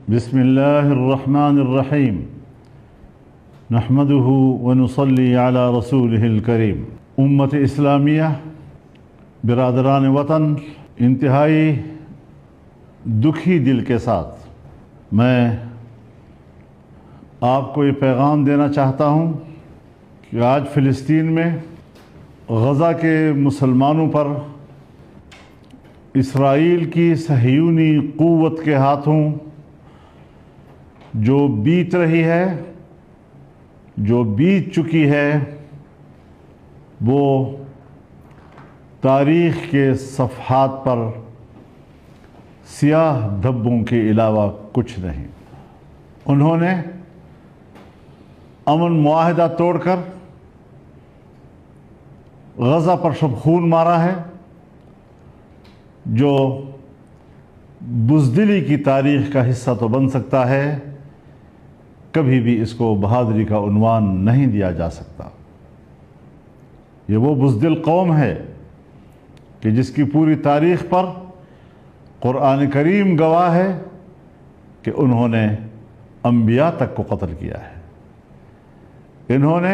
بسم اللہ الرحمن الرحیم نحمدہ ونصلی علی رسولہ الکریم۔ امت اسلامیہ، برادران وطن، انتہائی دکھی دل کے ساتھ میں آپ کو یہ پیغام دینا چاہتا ہوں کہ آج فلسطین میں غزہ کے مسلمانوں پر اسرائیل کی صہیونی قوت کے ہاتھوں جو بیت رہی ہے، جو بیت چکی ہے، وہ تاریخ کے صفحات پر سیاہ دھبوں کے علاوہ کچھ نہیں۔ انہوں نے امن معاہدہ توڑ کر غزہ پر شب خون مارا ہے، جو بزدلی کی تاریخ کا حصہ تو بن سکتا ہے، کبھی بھی اس کو بہادری کا عنوان نہیں دیا جا سکتا۔ یہ وہ بزدل قوم ہے کہ جس کی پوری تاریخ پر قرآن کریم گواہ ہے کہ انہوں نے انبیاء تک کو قتل کیا ہے۔ انہوں نے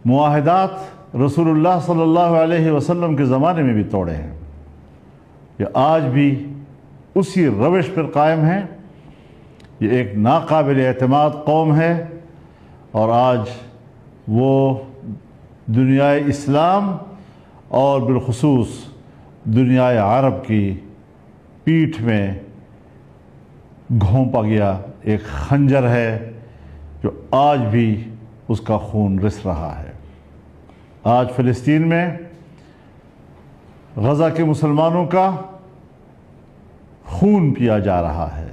معاہدات رسول اللہ صلی اللہ علیہ وسلم کے زمانے میں بھی توڑے ہیں۔ یہ آج بھی اسی روش پر قائم ہیں۔ یہ ایک ناقابل اعتماد قوم ہے، اور آج وہ دنیائے اسلام اور بالخصوص دنیائے عرب کی پیٹھ میں گھونپا گیا ایک خنجر ہے جو آج بھی اس کا خون رس رہا ہے۔ آج فلسطین میں غزہ کے مسلمانوں کا خون پیا جا رہا ہے،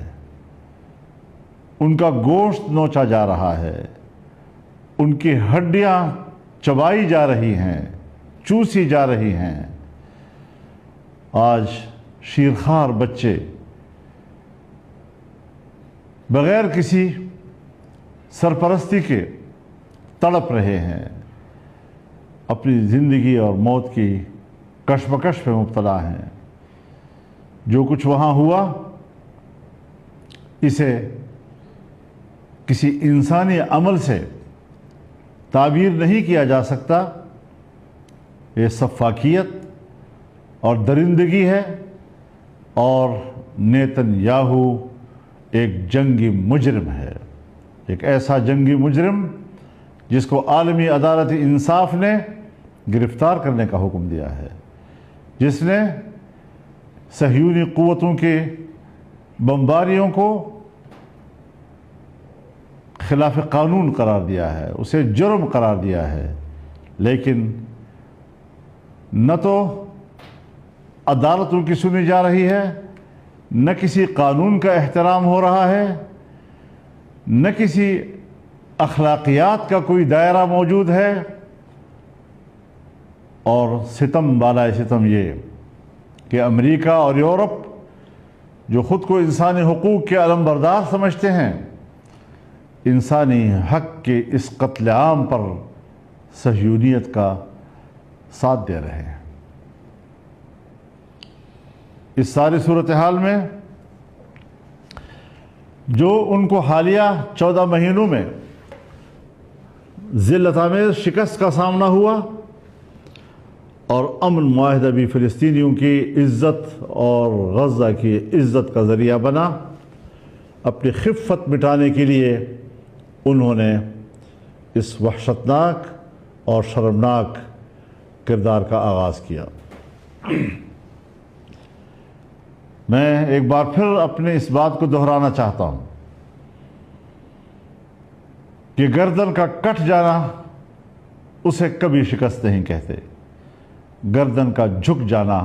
ان کا گوشت نوچا جا رہا ہے، ان کی ہڈیاں چبائی جا رہی ہیں، چوسی جا رہی ہیں۔ آج شیرخوار بچے بغیر کسی سرپرستی کے تڑپ رہے ہیں، اپنی زندگی اور موت کی کشمکش میں مبتلا ہیں۔ جو کچھ وہاں ہوا، اسے کسی انسانی عمل سے تعبیر نہیں کیا جا سکتا۔ یہ سفاکیت اور درندگی ہے، اور نیتن یاہو ایک جنگی مجرم ہے، ایک ایسا جنگی مجرم جس کو عالمی عدالت انصاف نے گرفتار کرنے کا حکم دیا ہے، جس نے صہیونی قوتوں کے بمباریوں کو خلاف قانون قرار دیا ہے، اسے جرم قرار دیا ہے۔ لیکن نہ تو عدالتوں کی سنی جا رہی ہے، نہ کسی قانون کا احترام ہو رہا ہے، نہ کسی اخلاقیات کا کوئی دائرہ موجود ہے، اور ستم بالائے ستم یہ کہ امریکہ اور یورپ جو خود کو انسانی حقوق کے علمبردار سمجھتے ہیں، انسانی حق کے اس قتل عام پر صہیونیت کا ساتھ دے رہے ہیں۔ اس ساری صورتحال میں جو ان کو حالیہ 14 مہینوں میں ذلت آمیز شکست کا سامنا ہوا، اور امن معاہدہ بھی فلسطینیوں کی عزت اور غزہ کی عزت کا ذریعہ بنا، اپنی خفت مٹانے کے لیے انہوں نے اس وحشتناک اور شرمناک کردار کا آغاز کیا۔ میں ایک بار پھر اپنے اس بات کو دہرانا چاہتا ہوں کہ گردن کا کٹ جانا اسے کبھی شکست نہیں کہتے، گردن کا جھک جانا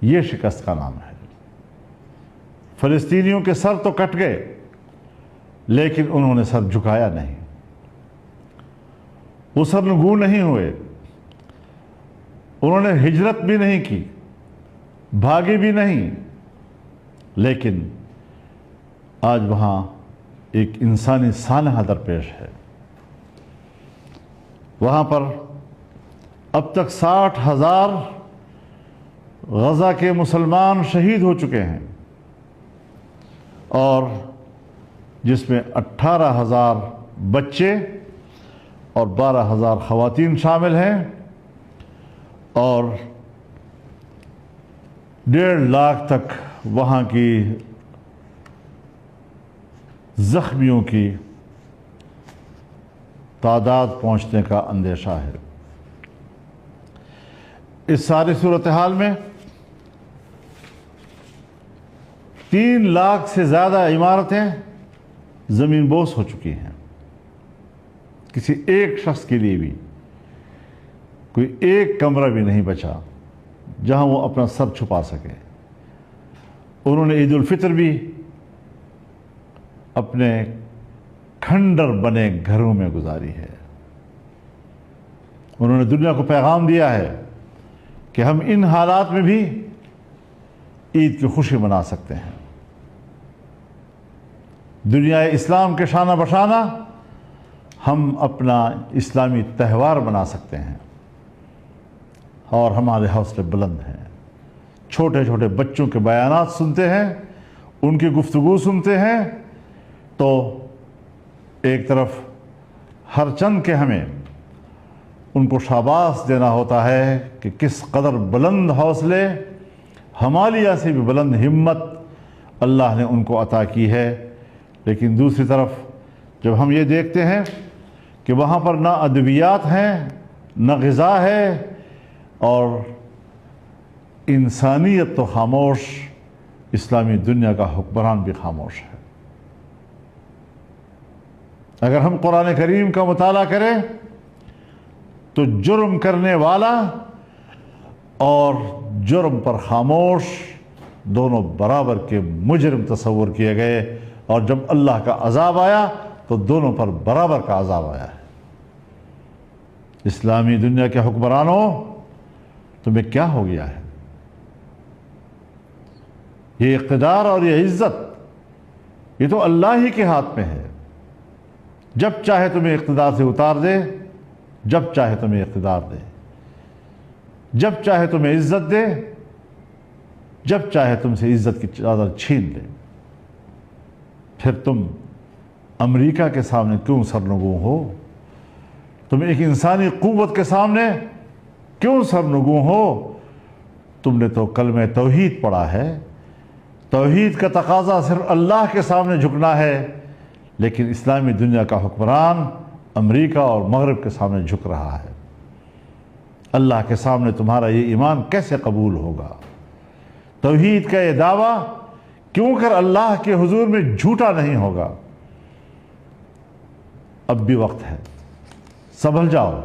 یہ شکست کا نام ہے۔ فلسطینیوں کے سر تو کٹ گئے، لیکن انہوں نے سر جھکایا نہیں، وہ سرنگوں نہیں ہوئے، انہوں نے ہجرت بھی نہیں کی، بھاگے بھی نہیں، لیکن آج وہاں ایک انسانی سانحہ درپیش ہے۔ وہاں پر اب تک 60,000 غزہ کے مسلمان شہید ہو چکے ہیں، اور جس میں 18,000 بچے اور 12,000 خواتین شامل ہیں، اور 1.5 لاکھ تک وہاں کی زخمیوں کی تعداد پہنچنے کا اندیشہ ہے۔ اس ساری صورتحال میں 3 لاکھ سے زیادہ عمارتیں زمین بوس ہو چکی ہیں۔ کسی ایک شخص کے لیے بھی کوئی ایک کمرہ بھی نہیں بچا جہاں وہ اپنا سر چھپا سکے۔ انہوں نے عید الفطر بھی اپنے کھنڈر بنے گھروں میں گزاری ہے۔ انہوں نے دنیا کو پیغام دیا ہے کہ ہم ان حالات میں بھی عید کی خوشی منا سکتے ہیں۔ دنیا اسلام کے شانہ بشانہ ہم اپنا اسلامی تہوار بنا سکتے ہیں، اور ہمارے حوصلے بلند ہیں۔ چھوٹے چھوٹے بچوں کے بیانات سنتے ہیں، ان کی گفتگو سنتے ہیں، تو ایک طرف ہر چند کے ہمیں ان کو شاباش دینا ہوتا ہے کہ کس قدر بلند حوصلے، ہمالیہ سے بھی بلند ہمت اللہ نے ان کو عطا کی ہے۔ لیکن دوسری طرف جب ہم یہ دیکھتے ہیں کہ وہاں پر نہ ادویات ہیں، نہ غذا ہے، اور انسانیت تو خاموش، اسلامی دنیا کا حکمران بھی خاموش ہے۔ اگر ہم قرآن کریم کا مطالعہ کریں تو جرم کرنے والا اور جرم پر خاموش دونوں برابر کے مجرم تصور کیے گئے، اور جب اللہ کا عذاب آیا تو دونوں پر برابر کا عذاب آیا ہے۔ اسلامی دنیا کے حکمرانوں، تمہیں کیا ہو گیا ہے؟ یہ اقتدار اور یہ عزت یہ تو اللہ ہی کے ہاتھ میں ہے۔ جب چاہے تمہیں اقتدار سے اتار دے، جب چاہے تمہیں اقتدار دے، جب چاہے تمہیں عزت دے، جب چاہے تم سے عزت کی چادر چھین لے۔ پھر تم امریکہ کے سامنے کیوں سرنگوں ہو؟ تم ایک انسانی قوت کے سامنے کیوں سرنگوں ہو؟ تم نے تو کلمہ توحید پڑھا ہے۔ توحید کا تقاضا صرف اللہ کے سامنے جھکنا ہے، لیکن اسلامی دنیا کا حکمران امریکہ اور مغرب کے سامنے جھک رہا ہے۔ اللہ کے سامنے تمہارا یہ ایمان کیسے قبول ہوگا؟ توحید کا یہ دعویٰ کیوں کر اللہ کے حضور میں جھوٹا نہیں ہوگا؟ اب بھی وقت ہے، سنبھل جاؤ،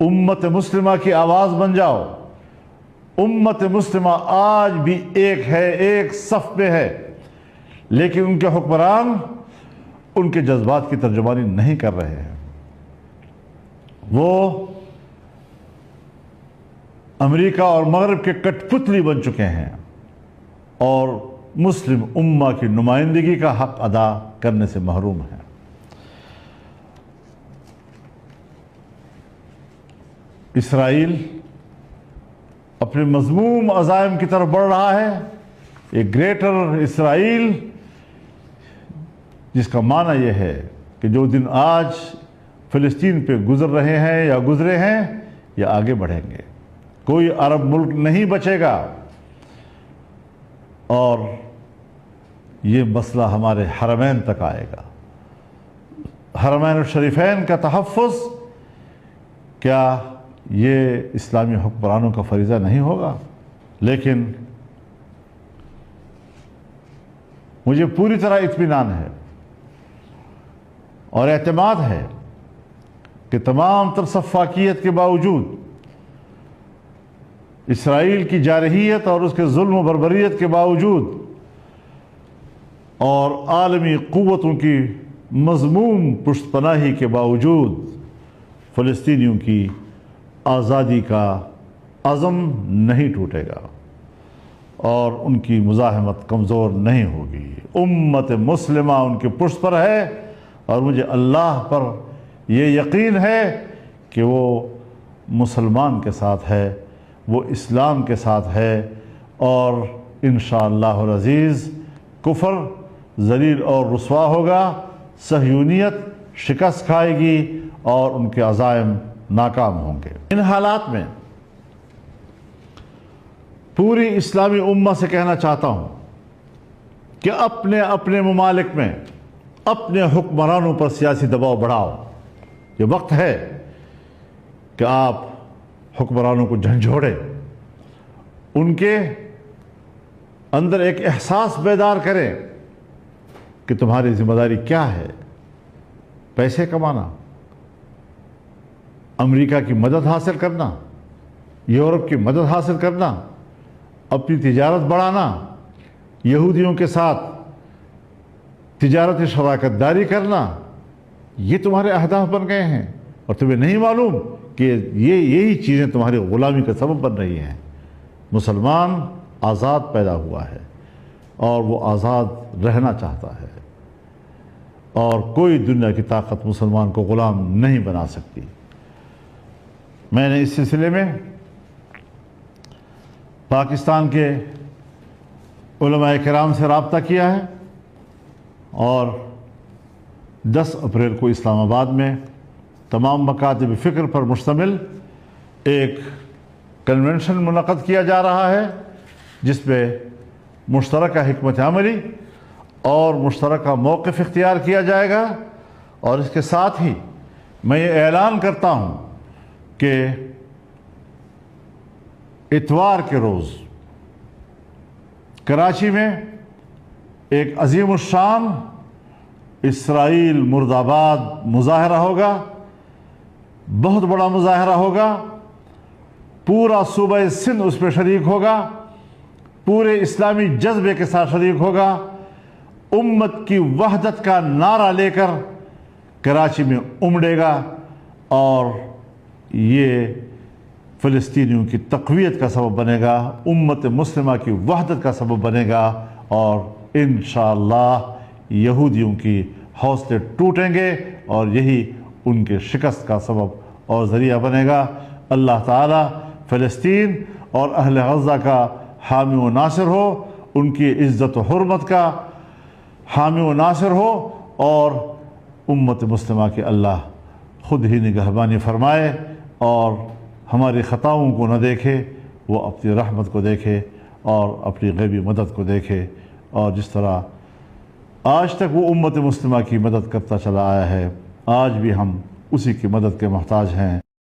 امت مسلمہ کی آواز بن جاؤ۔ امت مسلمہ آج بھی ایک ہے، ایک صف میں ہے، لیکن ان کے حکمران ان کے جذبات کی ترجمانی نہیں کر رہے ہیں۔ وہ امریکہ اور مغرب کے کٹ پتلی بن چکے ہیں، اور مسلم امہ کی نمائندگی کا حق ادا کرنے سے محروم ہیں۔ اسرائیل اپنے مذموم عزائم کی طرف بڑھ رہا ہے۔ ایک گریٹر اسرائیل، جس کا معنی یہ ہے کہ جو دن آج فلسطین پہ گزر رہے ہیں یا گزرے ہیں، یا آگے بڑھیں گے۔ کوئی عرب ملک نہیں بچے گا، اور یہ مسئلہ ہمارے حرمین تک آئے گا۔ حرمین الشریفین کا تحفظ کیا یہ اسلامی حکمرانوں کا فریضہ نہیں ہوگا؟ لیکن مجھے پوری طرح اطمینان ہے اور اعتماد ہے کہ تمام تر سفاکیت کے باوجود، اسرائیل کی جارحیت اور اس کے ظلم و بربریت کے باوجود، اور عالمی قوتوں کی مذموم پشت پناہی کے باوجود، فلسطینیوں کی آزادی کا عزم نہیں ٹوٹے گا اور ان کی مزاحمت کمزور نہیں ہوگی۔ امت مسلمہ ان کے پشت پر ہے، اور مجھے اللہ پر یہ یقین ہے کہ وہ مسلمان کے ساتھ ہے، وہ اسلام کے ساتھ ہے، اور انشاءاللہ العزیز کفر ذلیل اور رسوا ہوگا، صہیونیت شکست کھائے گی اور ان کے عزائم ناکام ہوں گے۔ ان حالات میں پوری اسلامی امت سے کہنا چاہتا ہوں کہ اپنے اپنے ممالک میں اپنے حکمرانوں پر سیاسی دباؤ بڑھاؤ۔ یہ وقت ہے کہ آپ حکمرانوں کو جھنجھوڑیں، ان کے اندر ایک احساس بیدار کریں کہ تمہاری ذمہ داری کیا ہے۔ پیسے کمانا، امریکہ کی مدد حاصل کرنا، یورپ کی مدد حاصل کرنا، اپنی تجارت بڑھانا، یہودیوں کے ساتھ تجارتی شراکت داری کرنا، یہ تمہارے اہداف بن گئے ہیں اور تمہیں نہیں معلوم کہ یہی چیزیں تمہاری غلامی کا سبب بن رہی ہیں۔ مسلمان آزاد پیدا ہوا ہے اور وہ آزاد رہنا چاہتا ہے، اور کوئی دنیا کی طاقت مسلمان کو غلام نہیں بنا سکتی۔ میں نے اس سلسلے میں پاکستان کے علماء کرام سے رابطہ کیا ہے اور 10 اپریل کو اسلام آباد میں تمام مکاتب فکر پر مشتمل ایک کنونشن منعقد کیا جا رہا ہے، جس میں مشترکہ حکمت عملی اور مشترکہ موقف اختیار کیا جائے گا۔ اور اس کے ساتھ ہی میں یہ اعلان کرتا ہوں کہ اتوار کے روز کراچی میں ایک عظیم الشان اسرائیل مرد آباد مظاہرہ ہوگا، بہت بڑا مظاہرہ ہوگا، پورا صوبہ سندھ اس میں شریک ہوگا، پورے اسلامی جذبے کے ساتھ شریک ہوگا، امت کی وحدت کا نعرہ لے کر کراچی میں امڑے گا، اور یہ فلسطینیوں کی تقویت کا سبب بنے گا، امت مسلمہ کی وحدت کا سبب بنے گا، اور انشاءاللہ یہودیوں کی حوصلے ٹوٹیں گے اور یہی ان کے شکست کا سبب اور ذریعہ بنے گا۔ اللہ تعالی فلسطین اور اہل غزہ کا حامی و ناصر ہو، ان کی عزت و حرمت کا حامی و ناصر ہو، اور امت مسلمہ کے اللہ خود ہی نگہبانی فرمائے اور ہماری خطاؤں کو نہ دیکھے، وہ اپنی رحمت کو دیکھے اور اپنی غیبی مدد کو دیکھے، اور جس طرح آج تک وہ امت مسلمہ کی مدد کرتا چلا آیا ہے، آج بھی ہم اسی کی مدد کے محتاج ہیں۔